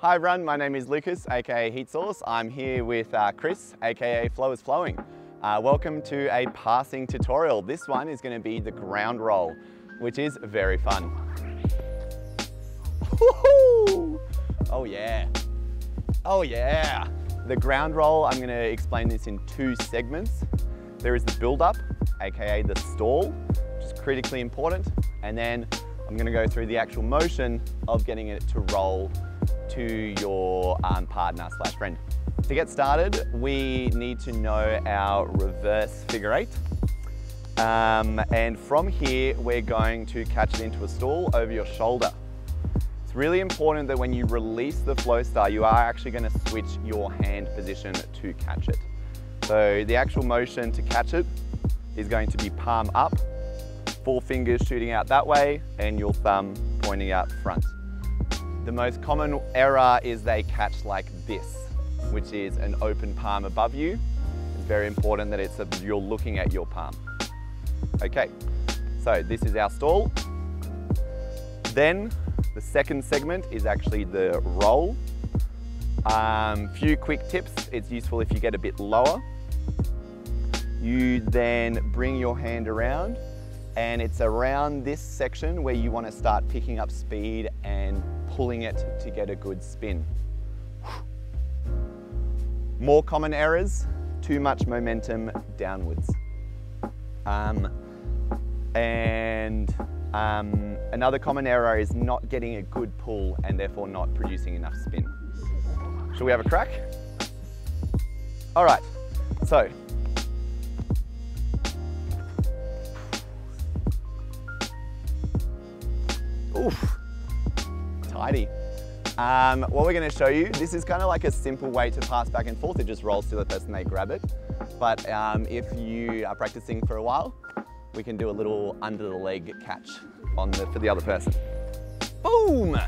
Hi everyone, my name is Lucas, aka Heat Source. I'm here with Chris, aka Flow is Flowing. Welcome to a passing tutorial. This one is going to be the ground roll, which is very fun. Woohoo! Oh yeah, oh yeah. The ground roll, I'm going to explain this in two segments. There is the build-up, aka the stall, which is critically important, and then I'm going to go through the actual motion of getting it to roll to your partner slash friend. To get started, we need to know our reverse figure eight. And from here, we're going to catch it into a stall over your shoulder. It's really important that when you release the Flowstar, you are actually going to switch your hand position to catch it. So the actual motion to catch it is going to be palm up, 4 fingers shooting out that way, and your thumb pointing out front. The most common error is they catch like this, which is an open palm above you. It's very important that you're looking at your palm. Okay, so this is our stall. Then the second segment is actually the roll. Few quick tips. It's useful if you get a bit lower. You then bring your hand around, and it's around this section where you want to start picking up speed and pulling it to get a good spin. More common errors, too much momentum downwards. Another common error is not getting a good pull and therefore not producing enough spin. Shall we have a crack? All right, so oof. Tidy. What we're going to show you, this is kind of like a simple way to pass back and forth. It just rolls to the person, they grab it. But if you are practicing for a while, we can do a little under the leg catch for the other person. Boom!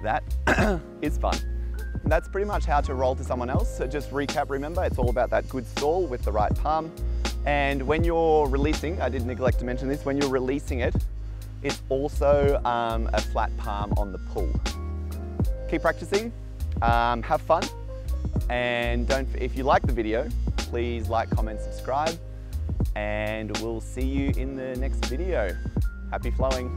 That is fun. And that's pretty much how to roll to someone else. So just recap, remember, it's all about that good stall with the right palm. And when you're releasing, I did neglect to mention this, when you're releasing it, it's also a flat palm on the pull. Keep practicing, have fun, and if you like the video, please like, comment, subscribe, and we'll see you in the next video. Happy flowing.